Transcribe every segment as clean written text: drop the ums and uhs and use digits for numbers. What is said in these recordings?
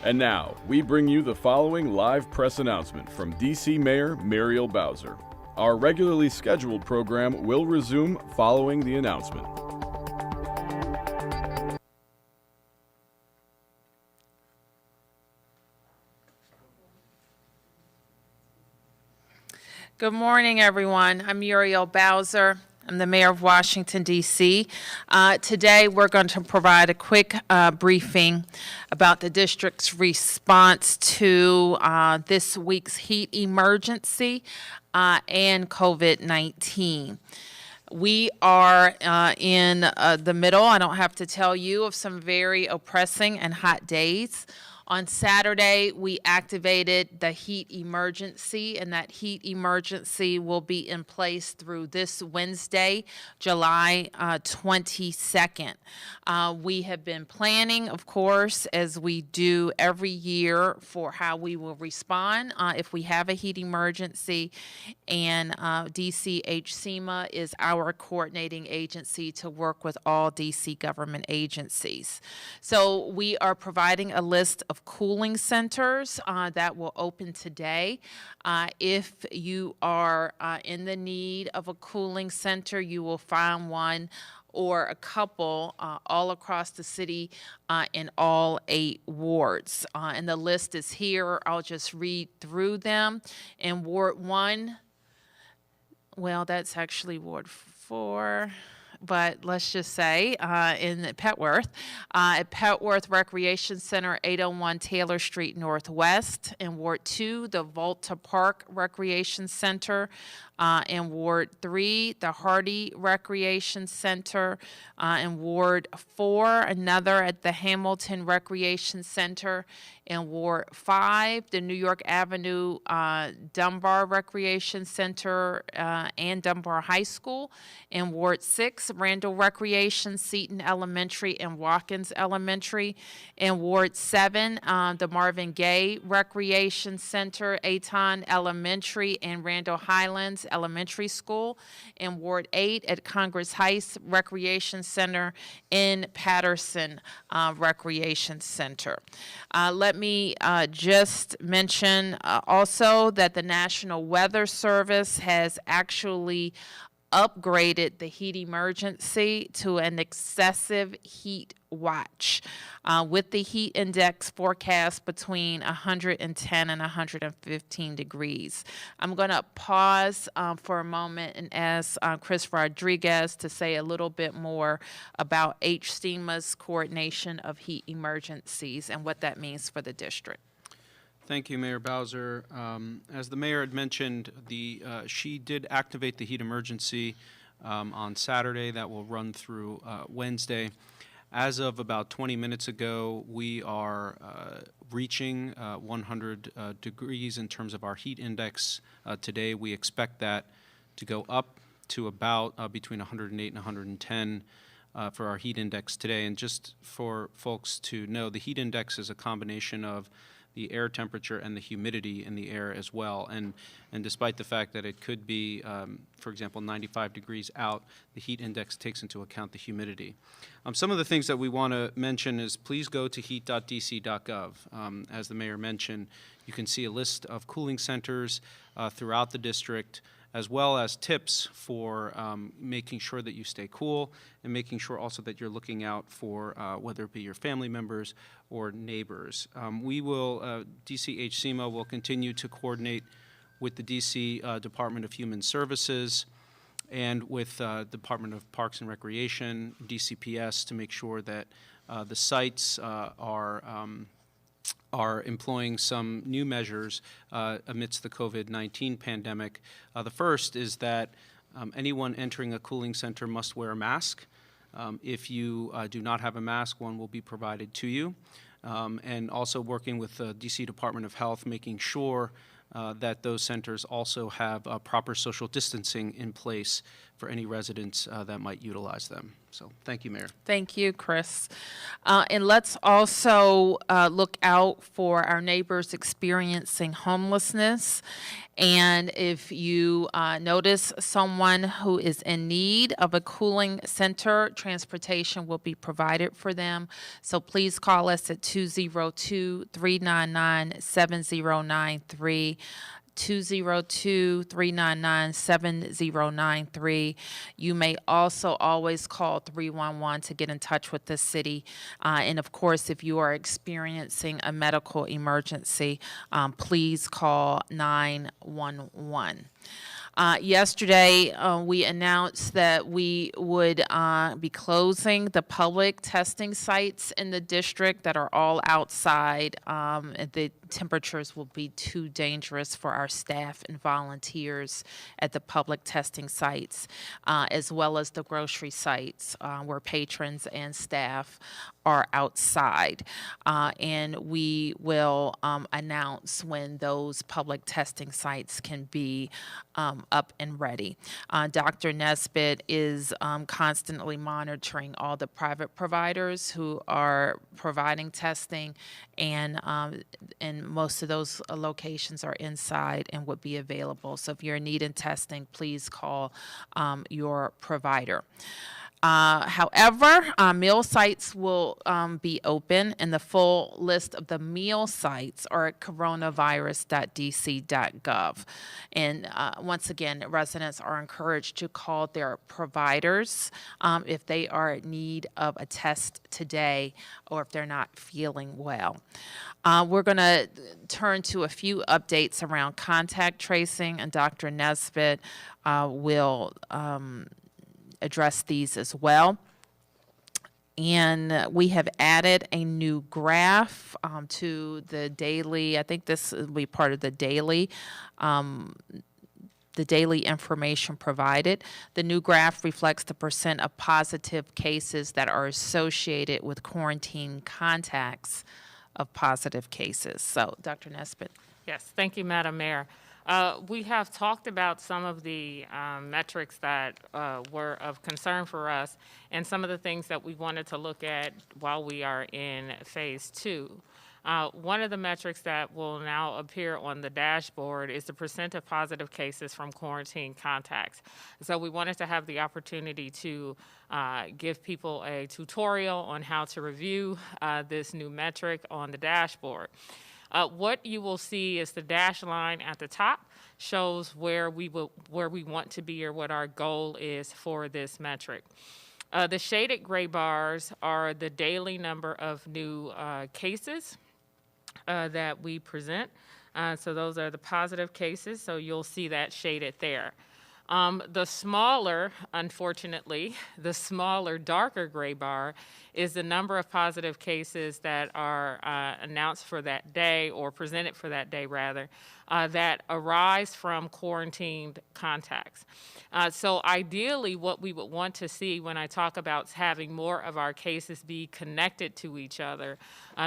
And now, we bring you the following live press announcement from D.C. Mayor Muriel Bowser. Our regularly scheduled program will resume following the announcement. Good morning, everyone. I'm Muriel Bowser. I'm the mayor of Washington, D.C. Today, we're going to provide a quick briefing about the district's response to this week's heat emergency and COVID-19. We are in the middle, I don't have to tell you, of some very oppressing and hot days. On Saturday, we activated the heat emergency, and that heat emergency will be in place through this Wednesday, July 22nd. We have been planning, of course, as we do every year, for how we will respond if we have a heat emergency, and DCHSEMA is our coordinating agency to work with all DC government agencies. So we are providing a list of cooling centers that will open today. If you are in the need of a cooling center, you will find one or a couple all across the city in all 8 wards. And the list is here. I'll just read through them. In Ward 1, well, that's actually Ward 4. But let's just say in Petworth, at Petworth Recreation Center, 801 Taylor Street Northwest. In Ward 2, the Volta Park Recreation Center. In Ward 3, the Hardy Recreation Center. In Ward 4, another at the Hamilton Recreation Center. In Ward 5, the New York Avenue Dunbar Recreation Center and Dunbar High School. In Ward 6, Randall Recreation, Seton Elementary, and Watkins Elementary. In Ward 7, the Marvin Gaye Recreation Center, Aton Elementary, and Randall Highlands Elementary School. In Ward 8, at Congress Heights Recreation Center in Patterson Recreation Center. Let me just mention also that the National Weather Service has actually upgraded the heat emergency to an excessive heat watch with the heat index forecast between 110 and 115 degrees. I'm going to pause for a moment and ask Chris Rodriguez to say a little bit more about HSEMA's coordination of heat emergencies and what that means for the district. Thank you, Mayor Bowser. As the mayor had mentioned, she did activate the heat emergency on Saturday. That will run through Wednesday. As of about 20 minutes ago, we are reaching 100 degrees in terms of our heat index today. We expect that to go up to about between 108 and 110 for our heat index today. And just for folks to know, the heat index is a combination of the air temperature and the humidity in the air as well. And despite the fact that it could be, for example, 95 degrees out, the heat index takes into account the humidity. Some of the things that we want to mention is please go to heat.dc.gov. As the mayor mentioned, you can see a list of cooling centers throughout the district, as well as tips for making sure that you stay cool and making sure also that you're looking out for whether it be your family members or neighbors. DCHSEMA will continue to coordinate with the DC Department of Human Services and with Department of Parks and Recreation, DCPS, to make sure that the sites are employing some new measures amidst the COVID-19 pandemic. The first is that anyone entering a cooling center must wear a mask. If you do not have a mask, one will be provided to you. And also working with the DC Department of Health, making sure that those centers also have proper social distancing in place for any residents that might utilize them. So thank you, Mayor. Thank you, Chris. And let's also look out for our neighbors experiencing homelessness. And if you notice someone who is in need of a cooling center, transportation will be provided for them. So please call us at 202-399-7093. 202-399-7093. You may also always call 311 to get in touch with the city. And of course, if you are experiencing a medical emergency, please call 911. Yesterday, we announced that we would be closing the public testing sites in the district that are all outside. The temperatures will be too dangerous for our staff and volunteers at the public testing sites, as well as the grocery sites where patrons and staff are outside. And we will announce when those public testing sites can be up and ready. Dr. Nesbitt is constantly monitoring all the private providers who are providing testing, and most of those locations are inside and would be available. So if you're in need of testing, please call your provider. However, meal sites will be open, and the full list of the meal sites are at coronavirus.dc.gov. And once again, residents are encouraged to call their providers if they are in need of a test today or if they're not feeling well. We're going to turn to a few updates around contact tracing, and Dr. Nesbitt will address these as well. And we have added a new graph to the daily. I think this will be part of the daily information provided. The new graph reflects the percent of positive cases that are associated with quarantine contacts of positive cases. So, Dr. Nesbitt. Yes, thank you, Madam Mayor. We have talked about some of the metrics that were of concern for us and some of the things that we wanted to look at while we are in phase 2. One of the metrics that will now appear on the dashboard is the percent of positive cases from quarantine contacts. So we wanted to have the opportunity to give people a tutorial on how to review this new metric on the dashboard. What you will see is the dash line at the top shows where we want to be or what our goal is for this metric. The shaded gray bars are the daily number of new cases that we present. So those are the positive cases, so you'll see that shaded there. The smaller, unfortunately, the smaller darker gray bar is the number of positive cases that are announced for that day, or presented for that day rather, that arise from quarantined contacts. So ideally what we would want to see when I talk about having more of our cases be connected to each other,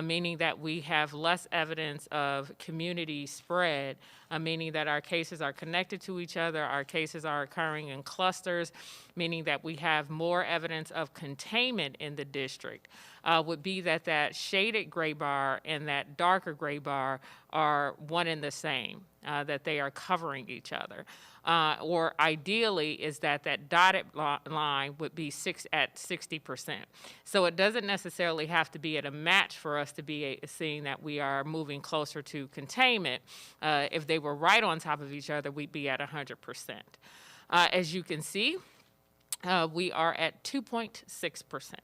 meaning that we have less evidence of community spread, meaning that our cases are connected to each other, our cases are occurring in clusters, meaning that we have more evidence of containment in the district, would be that shaded gray bar and that darker gray bar are one and the same, that they are covering each other. Or ideally is that dotted line would be at 60%. So it doesn't necessarily have to be at a match for us to be seeing that we are moving closer to containment. If they were right on top of each other, we'd be at 100%. As you can see, we are at 2.6%.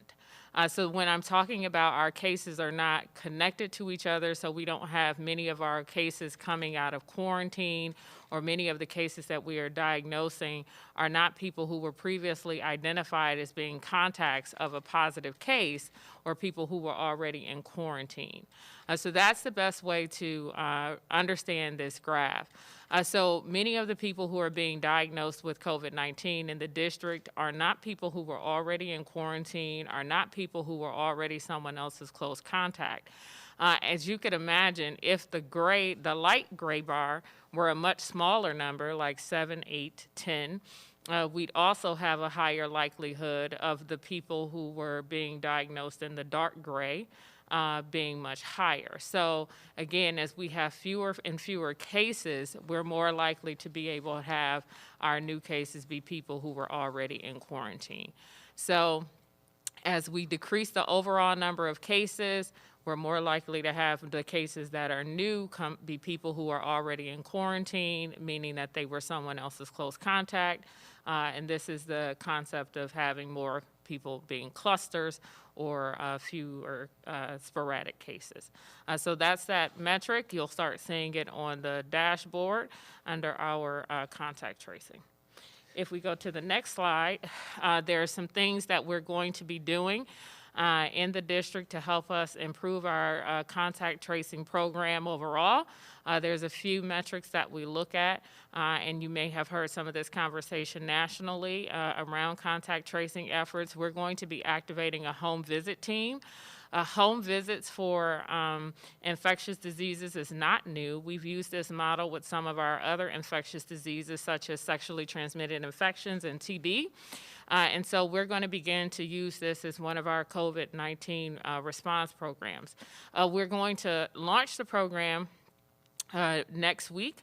So when I'm talking about our cases are not connected to each other, so we don't have many of our cases coming out of quarantine, or many of the cases that we are diagnosing are not people who were previously identified as being contacts of a positive case, or people who were already in quarantine. So that's the best way to understand this graph. So many of the people who are being diagnosed with COVID-19 in the district are not people who were already in quarantine, are not people who were already someone else's close contact. As you could imagine, if the light gray bar were a much smaller number, like 7, 8, 10, we'd also have a higher likelihood of the people who were being diagnosed in the dark gray being much higher. So again, as we have fewer and fewer cases, we're more likely to be able to have our new cases be people who were already in quarantine. So as we decrease the overall number of cases, we're more likely to have the cases that are new be people who are already in quarantine, meaning that they were someone else's close contact. And this is the concept of having more people being clusters or fewer sporadic cases. So that's that metric. You'll start seeing it on the dashboard under our contact tracing. If we go to the next slide, there are some things that we're going to be doing in the district to help us improve our contact tracing program overall. There's a few metrics that we look at, and you may have heard some of this conversation nationally around contact tracing efforts. We're going to be activating a home visit team. Home visits for infectious diseases is not new. We've used this model with some of our other infectious diseases, such as sexually transmitted infections and TB. And so we're going to begin to use this as one of our COVID-19 response programs. We're going to launch the program next week,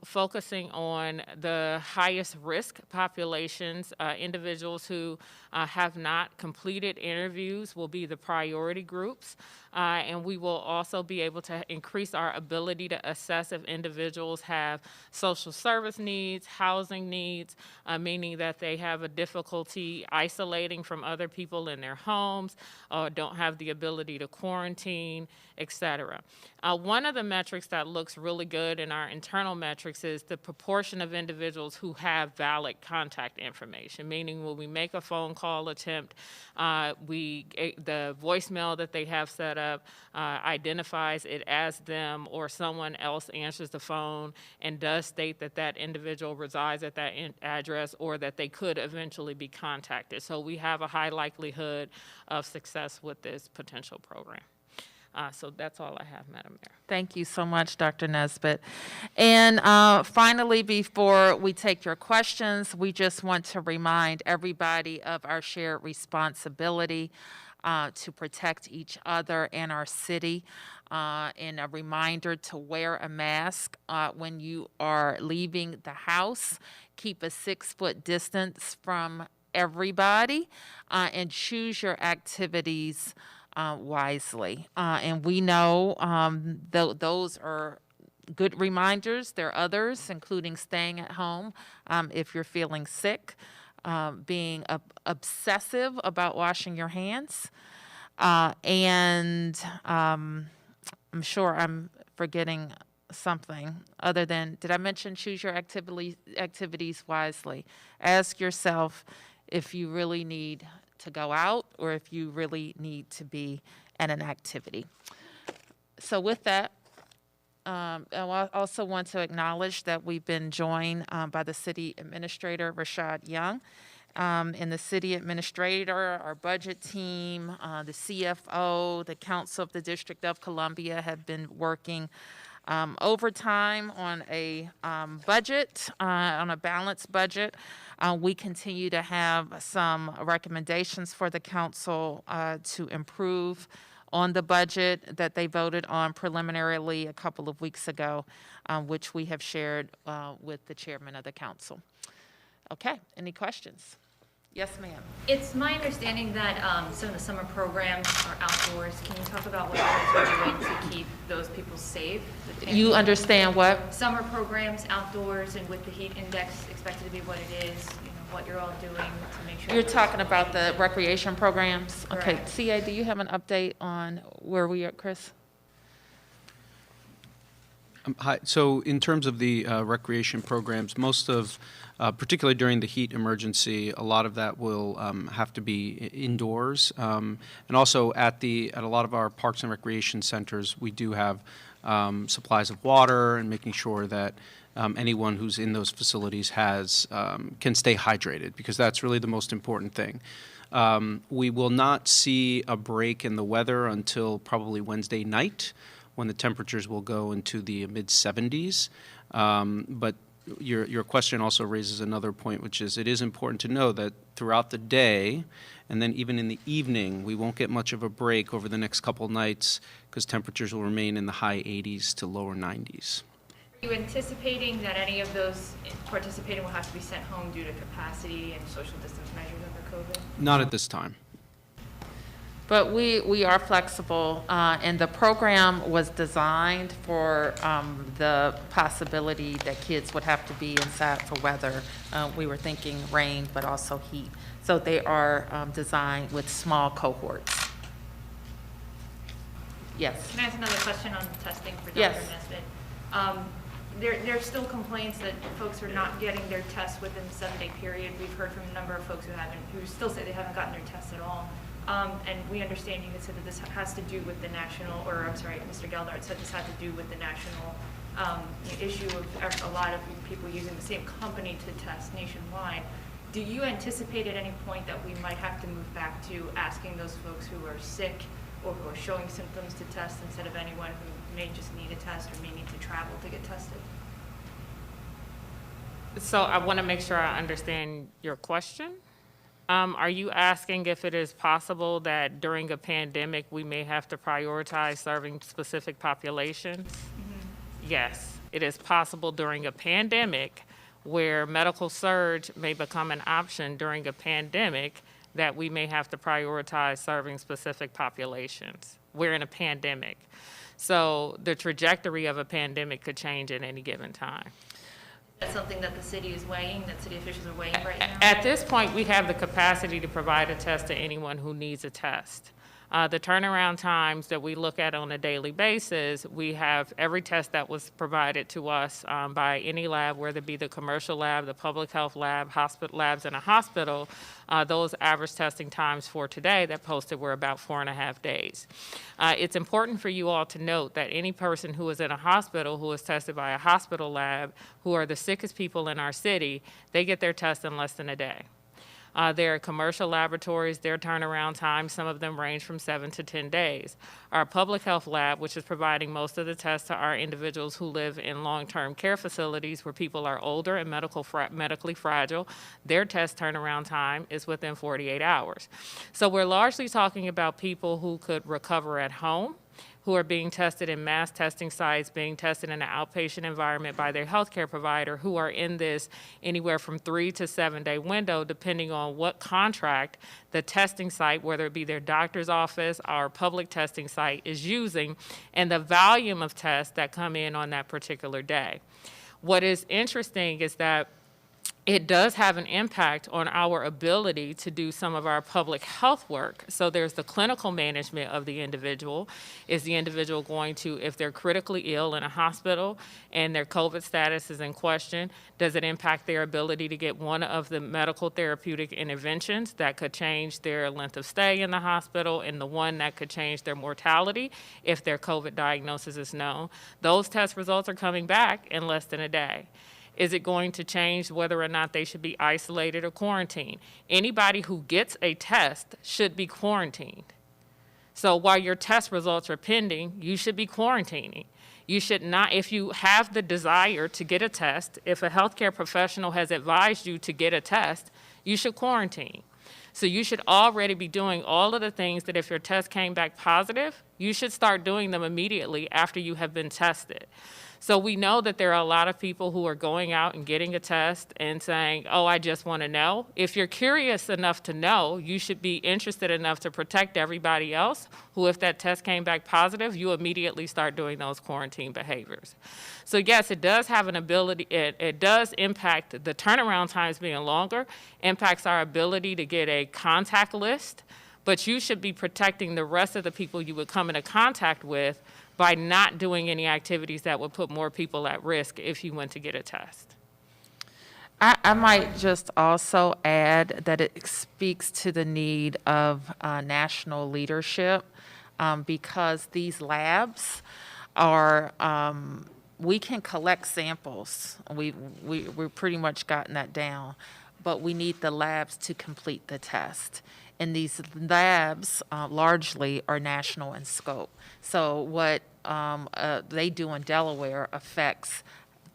focusing on the highest risk populations. Individuals who have not completed interviews will be the priority groups. And we will also be able to increase our ability to assess if individuals have social service needs, housing needs, meaning that they have a difficulty isolating from other people in their homes, or don't have the ability to quarantine, et cetera. One of the metrics that looks really good in our internal metrics is the proportion of individuals who have valid contact information, meaning when we make a phone call attempt, the voicemail that they have set up identifies it as them, or someone else answers the phone and does state that that individual resides at that address, or that they could eventually be contacted. So we have a high likelihood of success with this potential program. So that's all I have, Madam Mayor. Thank you so much, Dr. Nesbitt. And finally, before we take your questions, we just want to remind everybody of our shared responsibility to protect each other and our city, and a reminder to wear a mask when you are leaving the house. Keep a 6-foot distance from everybody, and choose your activities wisely. And we know those are good reminders. There are others, including staying at home if you're feeling sick, being obsessive about washing your hands, and I'm sure I'm forgetting something other than, did I mention choose your activities wisely? Ask yourself if you really need to go out, or if you really need to be at an activity. So with that, I also want to acknowledge that we've been joined by the City Administrator, Rashad Young, and the City Administrator, our budget team, the CFO, the Council of the District of Columbia have been working overtime on a budget, on a balanced budget. We continue to have some recommendations for the council to improve on the budget that they voted on preliminarily a couple of weeks ago, which we have shared with the chairman of the council. Okay, any questions? Yes, ma'am. It's my understanding that some of the summer programs are outdoors. Can you talk about what you guys are doing to keep those people safe? You understand what? Summer programs outdoors, and with the heat index expected to be what it is, you know, what you're all doing to make sure. You're talking about the recreation programs? Okay, Correct. CA, do you have an update on where we are, Chris? Hi. So in terms of the recreation programs, most of, particularly during the heat emergency, a lot of that will have to be indoors. And also at a lot of our parks and recreation centers, we do have supplies of water, and making sure that anyone who's in those facilities can stay hydrated, because that's really the most important thing. We will not see a break in the weather until probably Wednesday night, when the temperatures will go into the mid-70s. But your question also raises another point, which is it is important to know that throughout the day and then even in the evening, we won't get much of a break over the next couple nights because temperatures will remain in the high 80s to lower 90s. Are you anticipating that any of those participating will have to be sent home due to capacity and social distance measures under COVID? Not at this time. But we are flexible, and the program was designed for the possibility that kids would have to be inside for weather. We were thinking rain, but also heat. So they are designed with small cohorts. Yes. Can I ask another question on testing for Dr. Yes. Nesbitt? There's still complaints that folks are not getting their tests within the 7-day period. We've heard from a number of folks who still say they haven't gotten their tests at all. And we understand you had said that this has to do with the national, or I'm sorry, Mr. Geldart said this had to do with the national issue of a lot of people using the same company to test nationwide. Do you anticipate at any point that we might have to move back to asking those folks who are sick or who are showing symptoms to test instead of anyone who may just need a test or may need to travel to get tested? So I want to make sure I understand your question. Are you asking if it is possible that during a pandemic, we may have to prioritize serving specific populations? Mm-hmm. Yes, it is possible during a pandemic where medical surge may become an option during a pandemic that we may have to prioritize serving specific populations. We're in a pandemic. So the trajectory of a pandemic could change at any given time. That's something that the city is weighing, that city officials are weighing right now? At this point, we have the capacity to provide a test to anyone who needs a test. The turnaround times that we look at on a daily basis, we have every test that was provided to us by any lab, whether it be the commercial lab, the public health lab, hospital labs in a hospital. Those average testing times for today that posted were about 4.5 days. It's important for you all to note that any person who is in a hospital who is tested by a hospital lab, who are the sickest people in our city, they get their test in less than a day. There are commercial laboratories, their turnaround time, some of them range from 7 to 10 days. Our public health lab, which is providing most of the tests to our individuals who live in long-term care facilities where people are older and medically fragile, their test turnaround time is within 48 hours. So we're largely talking about people who could recover at home, who are being tested in mass testing sites, being tested in an outpatient environment by their healthcare provider, who are in this anywhere from 3 to 7 day window, depending on what contract the testing site, whether it be their doctor's office or public testing site, is using, and the volume of tests that come in on that particular day. What is interesting is that it does have an impact on our ability to do some of our public health work. So there's the clinical management of the individual. Is the individual going to, if they're critically ill in a hospital and their COVID status is in question, does it impact their ability to get one of the medical therapeutic interventions that could change their length of stay in the hospital and the one that could change their mortality if their COVID diagnosis is known? Those test results are coming back in less than a day. Is it going to change whether or not they should be isolated or quarantined? Anybody who gets a test should be quarantined. So while your test results are pending, you should be quarantining. You should not, if you have the desire to get a test, if a healthcare professional has advised you to get a test, you should quarantine. So you should already be doing all of the things that if your test came back positive, you should start doing them immediately after you have been tested. So we know that there are a lot of people who are going out and getting a test and saying, oh, I just want to know. If you're curious enough to know, you should be interested enough to protect everybody else who, if that test came back positive, you immediately start doing those quarantine behaviors. So yes, it does have an ability, it does impact the turnaround times being longer, impacts our ability to get a contact list, but you should be protecting the rest of the people you would come into contact with by not doing any activities that would put more people at risk if you went to get a test. I might just also add that it speaks to the need of national leadership because these labs are, we can collect samples. We've pretty much gotten that down, but we need the labs to complete the test. And these labs largely are national in scope. So what they do in Delaware affects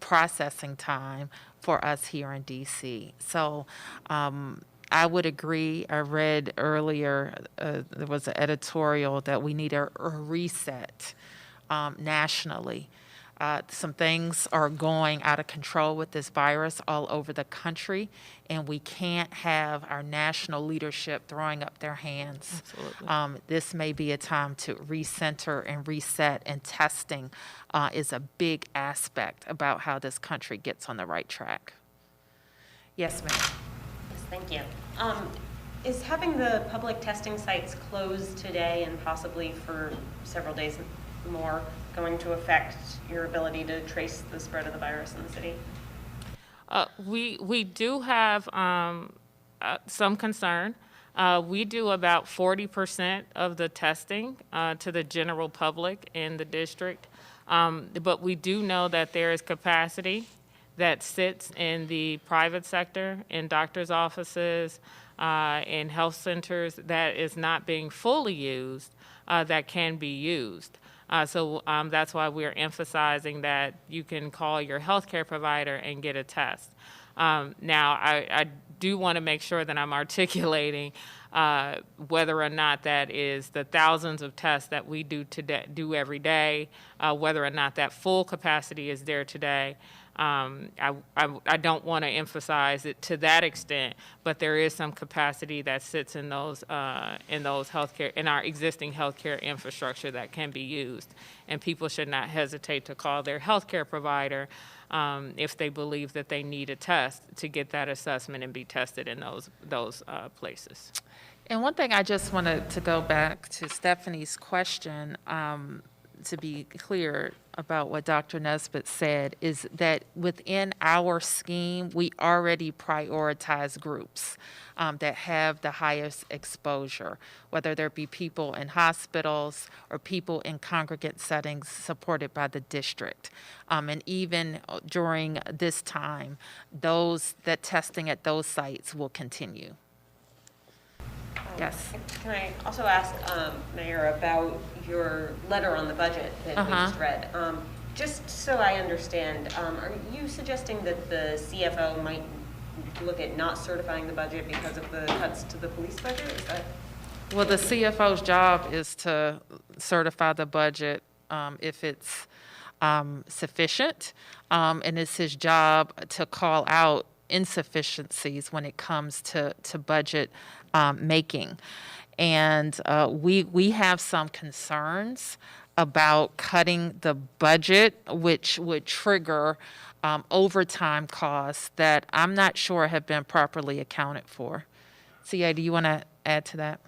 processing time for us here in DC. So I would agree. I read earlier, there was an editorial that we need a reset nationally. Some things are going out of control with this virus all over the country, and we can't have our national leadership throwing up their hands. Absolutely. This may be a time to recenter and reset, and testing is a big aspect about how this country gets on the right track. Yes, ma'am. Yes, thank you. Is having the public testing sites closed today and possibly for several days more going to affect your ability to trace the spread of the virus in the city? We do have some concern. We do about 40% of the testing to the general public in the district, but we do know that there is capacity that sits in the private sector, in doctors' offices, in health centers that is not being fully used, that can be used. So that's why we're emphasizing that you can call your healthcare provider and get a test. Now, I do want to make sure that I'm articulating whether or not that is the thousands of tests that we do every day, whether or not that full capacity is there today. I don't want to emphasize it to that extent, but there is some capacity that sits in those healthcare, in our existing healthcare infrastructure that can be used, and people should not hesitate to call their healthcare provider if they believe that they need a test to get that assessment and be tested in those places. And one thing I just wanted to go back to Stephanie's question, to be clear about what Dr. Nesbitt said, is that within our scheme, we already prioritize groups that have the highest exposure, whether there be people in hospitals or people in congregate settings supported by the district. And even during this time, that testing at those sites will continue. Yes. Can I also ask, Mayor, about your letter on the budget that we just read? Just so I understand, are you suggesting that the CFO might look at not certifying the budget because of the cuts to the police budget? Is that? Well, the CFO's job is to certify the budget if it's sufficient, and it's his job to call out insufficiencies when it comes to budget making. And we have some concerns about cutting the budget, which would trigger overtime costs that I'm not sure have been properly accounted for. CA, do you want to add to that?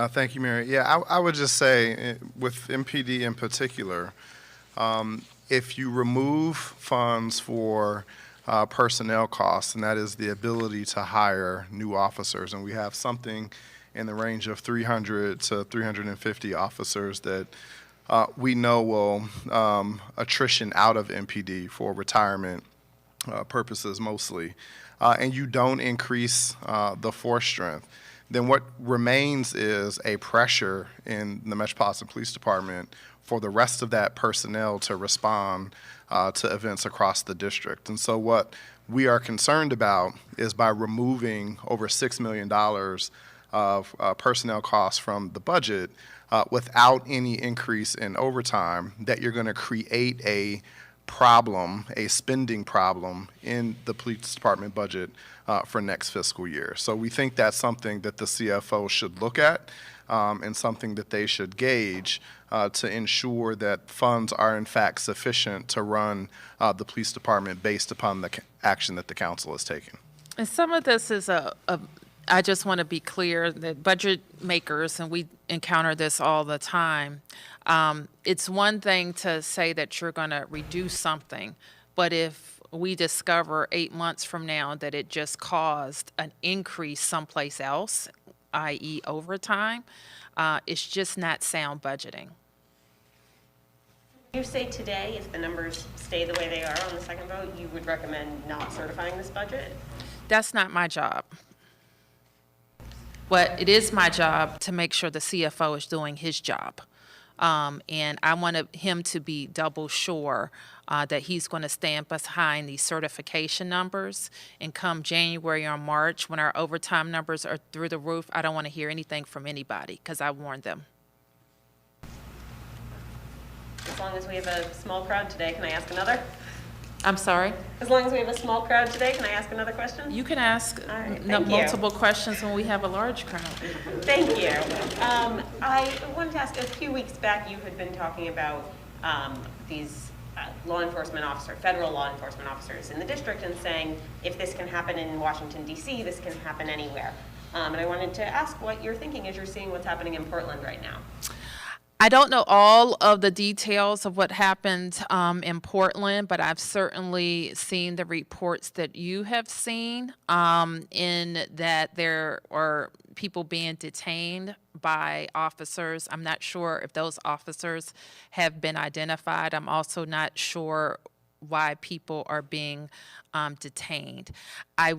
Thank you, Mary. Yeah, I would just say, with MPD in particular, if you remove funds for personnel costs, and that is the ability to hire new officers, and we have something in the range of 300 to 350 officers that we know will attrition out of MPD for retirement purposes mostly, and you don't increase the force strength, then what remains is a pressure in the Metropolitan Police Department for the rest of that personnel to respond to events across the district. And so what we are concerned about is by removing over $6 million of personnel costs from the budget without any increase in overtime, that you're going to create a problem, a spending problem in the police department budget for next fiscal year. So we think that's something that the CFO should look at and something that they should gauge to ensure that funds are in fact sufficient to run the police department based upon the action that the council is taking. And some of this is I just want to be clear that budget makers, and we encounter this all the time, it's one thing to say that you're going to reduce something, but if we discover 8 months from now that it just caused an increase someplace else, i.e. overtime, it's just not sound budgeting. You say today, if the numbers stay the way they are on the second vote, you would recommend not certifying this budget? That's not my job. But it is my job to make sure the CFO is doing his job. And I wanted him to be double sure that he's going to stand behind these certification numbers. And come January or March, when our overtime numbers are through the roof, I don't want to hear anything from anybody because I warned them. As long as we have a small crowd today, can I ask another? I'm sorry? As long as we have a small crowd today, can I ask another question? You can ask All right, thank you. multiple questions when we have a large crowd. Thank you. I wanted to ask, a few weeks back, you had been talking about these law enforcement officers, federal law enforcement officers in the district, and saying, if this can happen in Washington, D.C., this can happen anywhere. And I wanted to ask what you're thinking as you're seeing what's happening in Portland right now. I don't know all of the details of what happened in Portland, but I've certainly seen the reports that you have seen, in that there are people being detained by officers. I'm not sure if those officers have been identified. I'm also not sure why people are being detained. I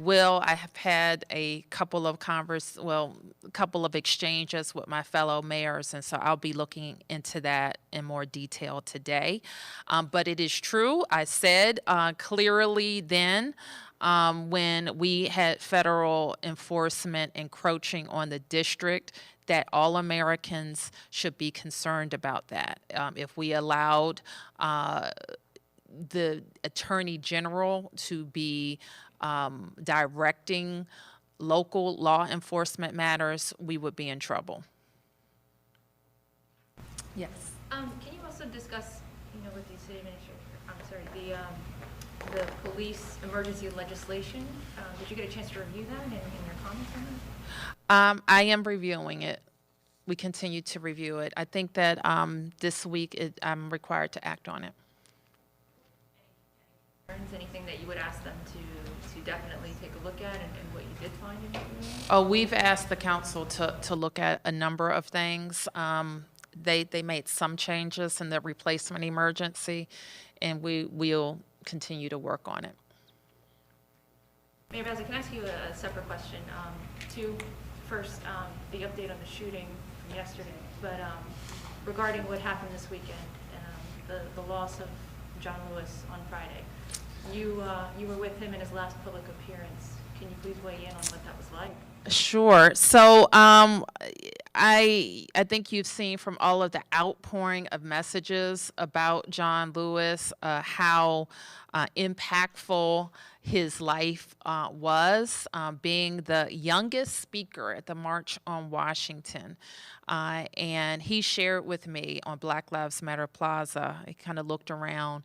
have had a couple of exchanges with my fellow mayors, and so I'll be looking into that in more detail today. But it is true, I said clearly then, when we had federal enforcement encroaching on the district, that all Americans should be concerned about that. If we allowed the Attorney General to be directing local law enforcement matters, we would be in trouble. Yes. Can you also discuss, with the city administrator, the police emergency legislation? Did you get a chance to review that and your comments on that? I am reviewing it. We continue to review it. I think that this week I'm required to act on it. Anything that you would ask them to definitely take a look at and what you did find in it? Oh, we've asked the council to look at a number of things. They made some changes in the replacement emergency, and we'll continue to work on it. Mayor Bowser, can I ask you a separate question? First, the update on the shooting from yesterday, but regarding what happened this weekend, the loss of John Lewis on Friday. You were with him in his last public appearance. Can you please weigh in on what that was like? Sure. So I think you've seen from all of the outpouring of messages about John Lewis how impactful his life was, being the youngest speaker at the March on Washington. And he shared with me on Black Lives Matter Plaza. He kind of looked around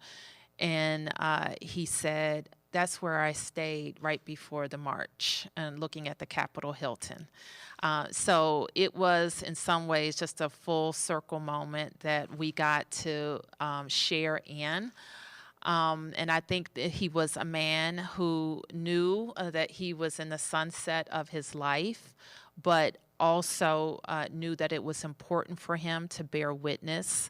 and he said, that's where I stayed right before the march and looking at the Capitol Hilton. So it was in some ways just a full circle moment that we got to share in. And I think that he was a man who knew that he was in the sunset of his life, but also knew that it was important for him to bear witness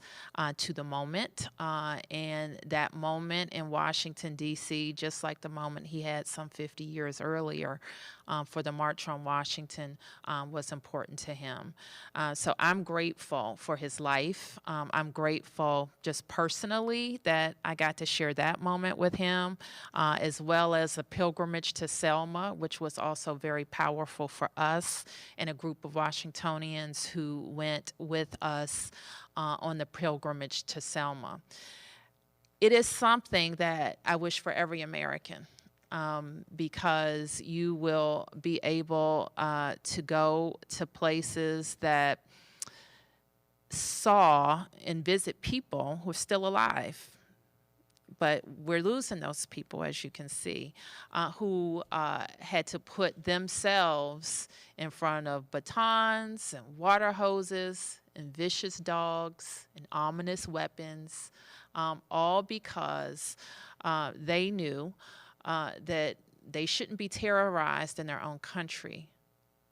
to the moment. And that moment in Washington, D.C., just like the moment he had some 50 years earlier for the March on Washington, was important to him. So I'm grateful for his life. I'm grateful just personally that I got to share that moment with him, as well as a pilgrimage to Selma, which was also very powerful for us and a group of Washingtonians who went with us on the pilgrimage to Selma. It is something that I wish for every American, because you will be able to go to places that saw and visit people who are still alive. But we're losing those people, as you can see, who had to put themselves in front of batons and water hoses and vicious dogs and ominous weapons, all because they knew that they shouldn't be terrorized in their own country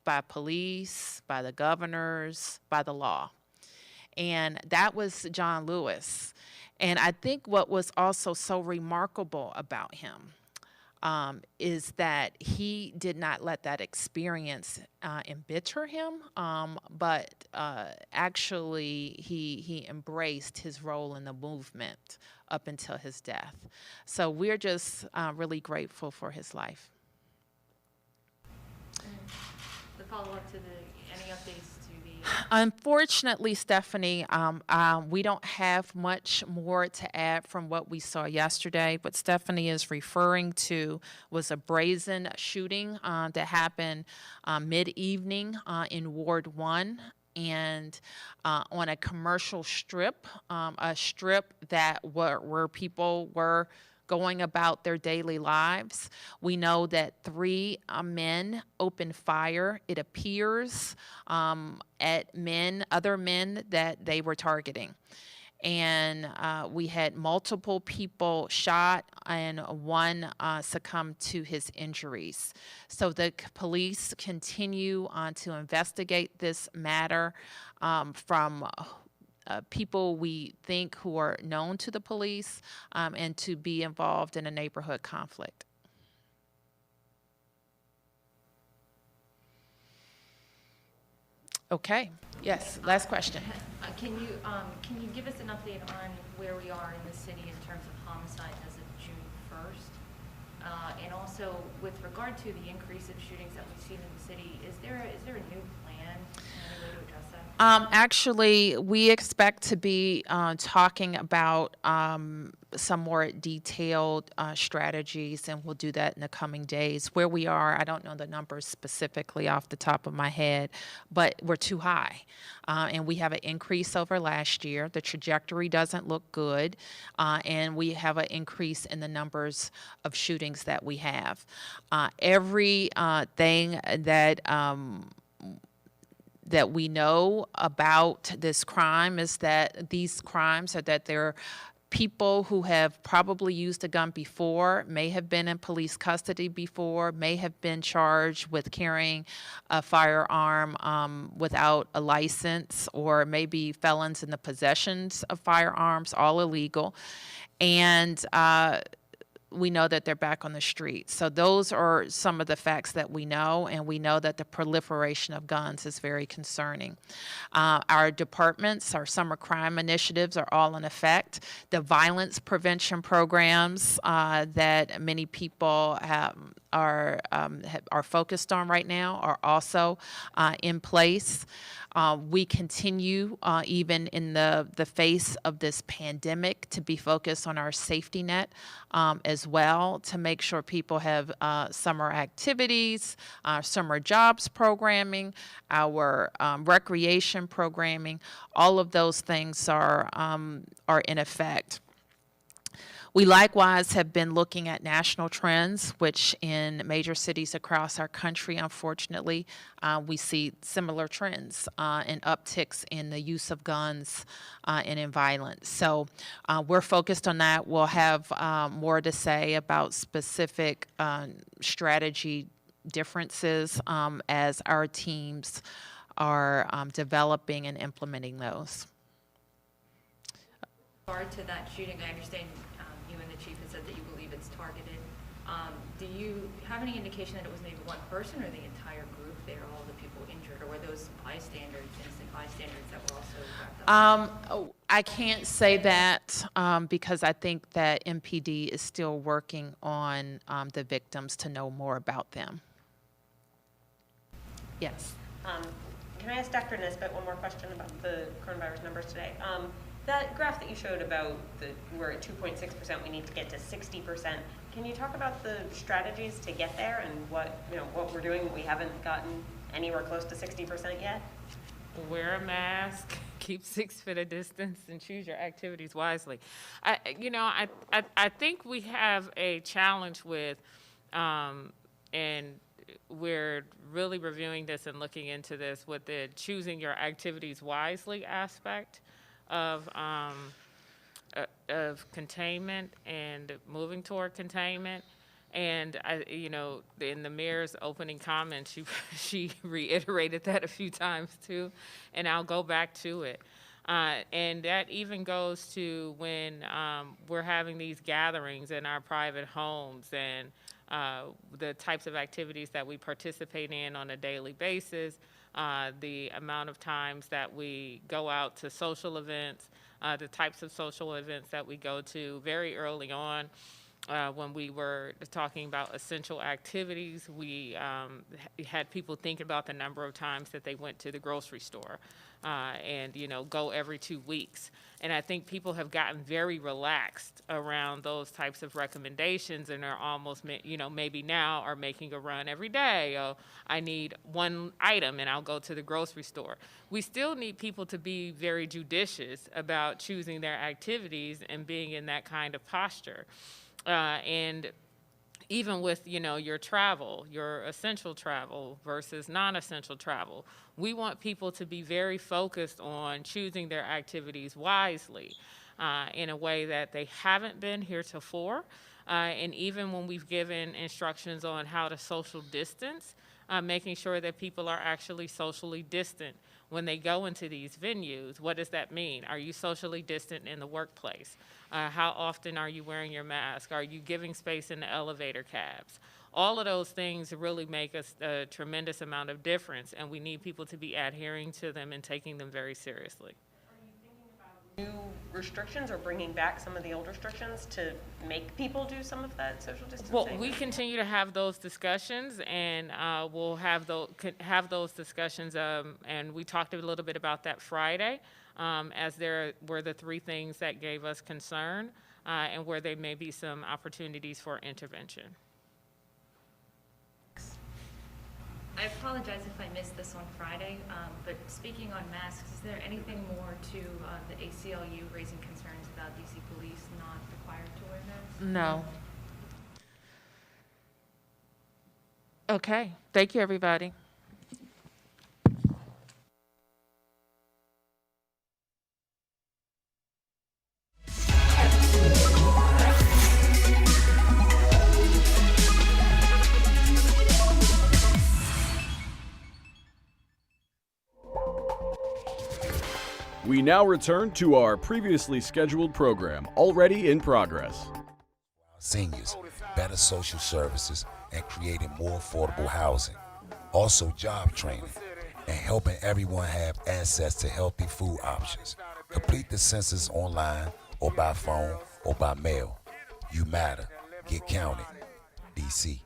by police, by the governors, by the law. And that was John Lewis. And I think what was also so remarkable about him is that he did not let that experience embitter him, but actually he embraced his role in the movement up until his death. So we're just really grateful for his life. The follow-up to any updates to the, Unfortunately, Stephanie, we don't have much more to add from what we saw yesterday. What Stephanie is referring to was a brazen shooting that happened mid-evening in Ward 1. And on a commercial strip, a strip that where people were going about their daily lives. We know that 3 men opened fire, it appears, at other men that they were targeting. And we had multiple people shot and one succumbed to his injuries. So the police continue to investigate this matter from people we think who are known to the police and to be involved in a neighborhood conflict. Okay, yes, last question. can you give us an update on where we are in the city in terms of homicides as of June 1st? And also, with regard to the increase of shootings that we've seen in the city, is there a new plan, any way to address that? Actually, we expect to be talking about some more detailed strategies, and we'll do that in the coming days. Where we are, I don't know the numbers specifically off the top of my head, but we're too high. And we have an increase over last year. The trajectory doesn't look good, and we have an increase in the numbers of shootings that we have. Every thing that we know about this crime is that these crimes are that they're people who have probably used a gun before, may have been in police custody before, may have been charged with carrying a firearm without a license, or maybe felons in the possessions of firearms, all illegal. And we know that they're back on the street. So those are some of the facts that we know, and we know that the proliferation of guns is very concerning. Our departments, our summer crime initiatives are all in effect. The violence prevention programs that many people are focused on right now are also in place. We continue, even in the face of this pandemic, to be focused on our safety net as well, to make sure people have summer activities, summer jobs programming, our recreation programming. All of those things are in effect. We likewise have been looking at national trends, which in major cities across our country, unfortunately, we see similar trends and upticks in the use of guns and in violence. So we're focused on that. We'll have more to say about specific strategy differences as our teams are developing and implementing those. With regard to that shooting, I understand you and the chief have said that you believe it's targeted. Do you have any indication that it was maybe one person or the entire group there, all the people injured, or were those bystanders, innocent bystanders that were also wrapped up? I can't say that because I think that MPD is still working on the victims to know more about them. Yes. Can I ask Dr. Nisbet one more question about the coronavirus numbers today? That graph that you showed about we're at 2.6%, we need to get to 60%. Can you talk about the strategies to get there and what we're doing? We haven't gotten anywhere close to 60% yet. Wear a mask, keep 6 feet of distance, and choose your activities wisely. I think we have a challenge with, and we're really reviewing this and looking into this with the choosing your activities wisely aspect of containment and moving toward containment. And in the mayor's opening comments, she reiterated that a few times too, and I'll go back to it. And that even goes to when we're having these gatherings in our private homes and the types of activities that we participate in on a daily basis, the amount of times that we go out to social events, the types of social events that we go to. Very early on, when we were talking about essential activities, we had people thinking about the number of times that they went to the grocery store and, go every 2 weeks. And I think people have gotten very relaxed around those types of recommendations and are almost, maybe now are making a run every day. Oh, I need one item and I'll go to the grocery store. We still need people to be very judicious about choosing their activities and being in that kind of posture. And even with, your travel, your essential travel versus non-essential travel, we want people to be very focused on choosing their activities wisely in a way that they haven't been heretofore. And even when we've given instructions on how to social distance, making sure that people are actually socially distant when they go into these venues. What does that mean? Are you socially distant in the workplace? How often are you wearing your mask? Are you giving space in the elevator cabs? All of those things really make a tremendous amount of difference, and we need people to be adhering to them and taking them very seriously. New restrictions or bringing back some of the old restrictions to make people do some of that social distancing? Well, we continue to have those discussions, and we'll have those discussions, and we talked a little bit about that Friday, as there were the 3 things that gave us concern, and where there may be some opportunities for intervention. I apologize if I missed this on Friday, but speaking on masks, is there anything more to the ACLU raising concerns about DC police not required to wear masks? No. Okay, thank you, everybody. We now return to our previously scheduled program, already in progress. Seniors, better social services, and creating more affordable housing. Also job training and helping everyone have access to healthy food options. Complete the census online or by phone or by mail. You matter. Get counted. DC.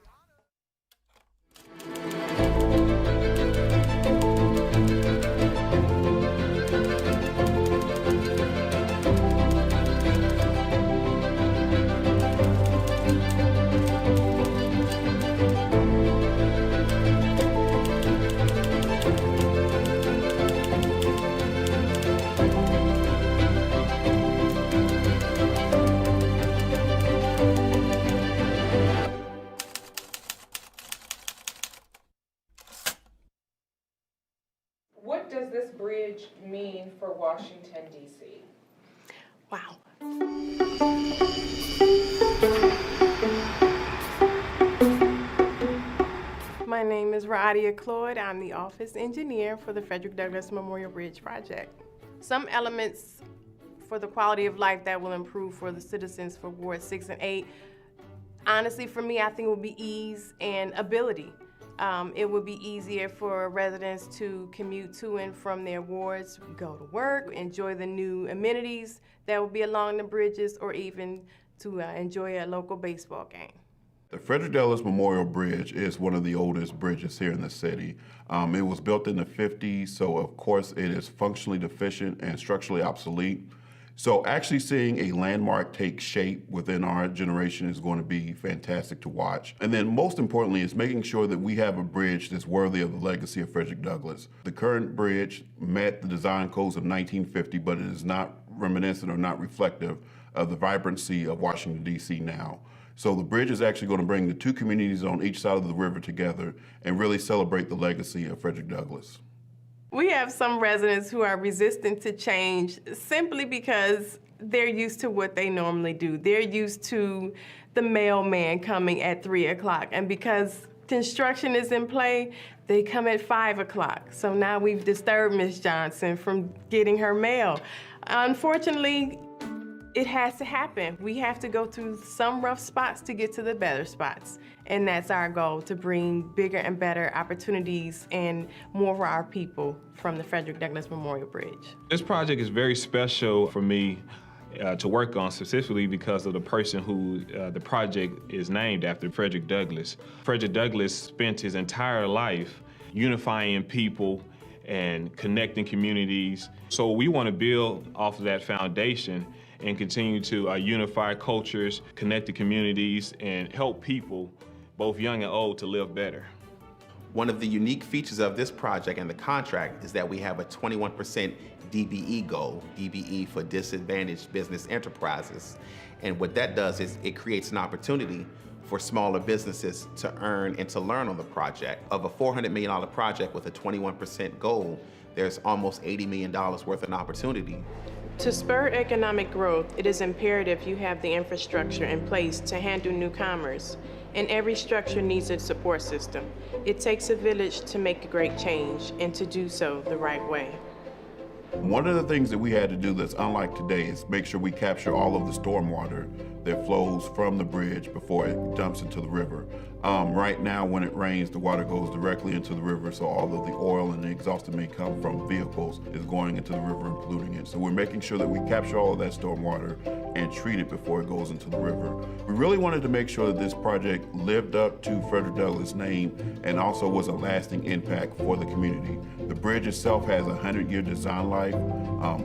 What does this bridge mean for Washington, D.C.? Wow. My name is Raadia Cloyd. I'm the office engineer for the Frederick Douglass Memorial Bridge Project. Some elements for the quality of life that will improve for the citizens for Ward 6 and 8, honestly, for me, I think it would be ease and ability. It would be easier for residents to commute to and from their wards, go to work, enjoy the new amenities that will be along the bridges, or even to enjoy a local baseball game. The Frederick Douglass Memorial Bridge is one of the oldest bridges here in the city. It was built in the 50s, so of course it is functionally deficient and structurally obsolete. So actually seeing a landmark take shape within our generation is going to be fantastic to watch. And then most importantly is making sure that we have a bridge that's worthy of the legacy of Frederick Douglass. The current bridge met the design codes of 1950, but it is not reminiscent or not reflective of the vibrancy of Washington, D.C. now. So the bridge is actually going to bring the 2 communities on each side of the river together and really celebrate the legacy of Frederick Douglass. We have some residents who are resistant to change simply because they're used to what they normally do. They're used to the mailman coming at 3 o'clock, and because construction is in play, they come at 5 o'clock. So now we've disturbed Ms. Johnson from getting her mail. Unfortunately, It has to happen. We have to go through some rough spots to get to the better spots. And that's our goal, to bring bigger and better opportunities and more for our people from the Frederick Douglass Memorial Bridge. This project is very special for me to work on, specifically because of the person who the project is named after, Frederick Douglass. Frederick Douglass spent his entire life unifying people and connecting communities. So we want to build off of that foundation and continue to unify cultures, connect the communities, and help people, both young and old, to live better. One of the unique features of this project and the contract is that we have a 21% DBE goal, DBE for disadvantaged business enterprises. And what that does is it creates an opportunity for smaller businesses to earn and to learn on the project. Of a $400 million project with a 21% goal, there's almost $80 million worth of opportunity. To spur economic growth, it is imperative you have the infrastructure in place to handle newcomers, and every structure needs a support system. It takes a village to make a great change, and to do so the right way. One of the things that we had to do that's unlike today is make sure we capture all of the stormwater that flows from the bridge before it dumps into the river. Right now, when it rains, the water goes directly into the river, so all of the oil and the exhaust that may come from vehicles is going into the river and polluting it. So we're making sure that we capture all of that stormwater and treat it before it goes into the river. We really wanted to make sure that this project lived up to Frederick Douglass' name and also was a lasting impact for the community. The bridge itself has a 100-year design life.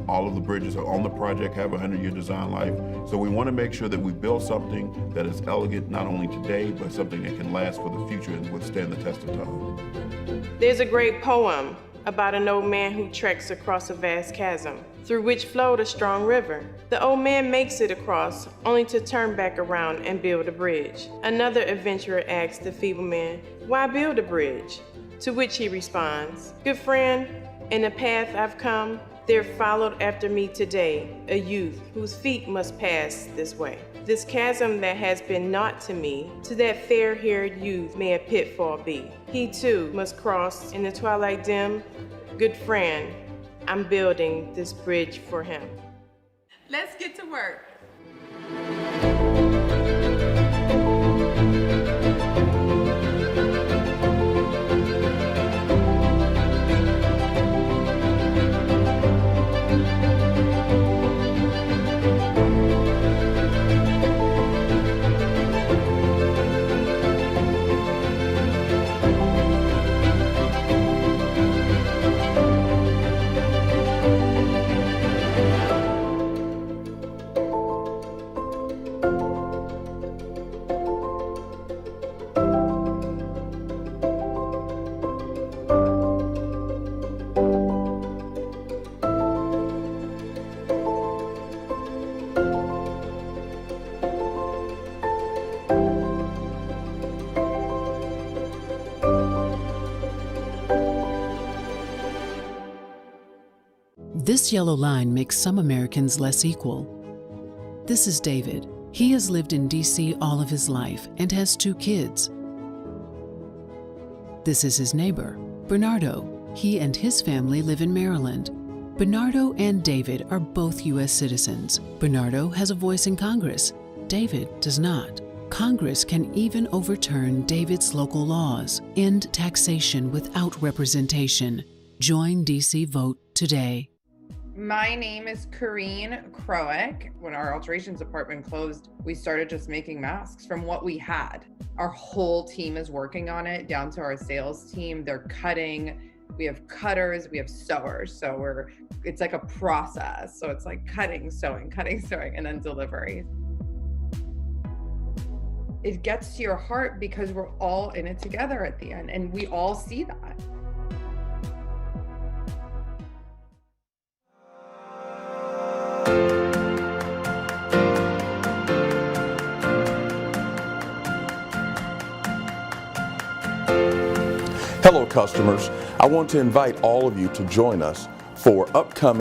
All of the bridges on the project have a 100-year design life. So we want to make sure that we build something that is elegant not only today, but something that can last for the future and withstand the test of time. There's a great poem about an old man who treks across a vast chasm, through which flowed a strong river. The old man makes it across, only to turn back around and build a bridge. Another adventurer asks the feeble man, "Why build a bridge?" To which he responds, "Good friend, in the path I've come, there followed after me today a youth whose feet must pass this way. This chasm that has been naught to me, to that fair-haired youth may a pitfall be. He too must cross in the twilight dim. Good friend, I'm building this bridge for him." Let's get to work. This yellow line makes some Americans less equal. This is David. He has lived in D.C. all of his life and has 2 kids. This is his neighbor, Bernardo. He and his family live in Maryland. Bernardo and David are both U.S. citizens. Bernardo has a voice in Congress. David does not. Congress can even overturn David's local laws, end taxation without representation. Join D.C. Vote today. My name is Corrine Crowick. When our alterations department closed, we started just making masks from what we had. Our whole team is working on it, down to our sales team. They're cutting. We have cutters, we have sewers. So it's like a process. So it's like cutting, sewing, and then delivery. It gets to your heart because we're all in it together at the end, and we all see that. Hello, customers. I want to invite all of you to join us for upcoming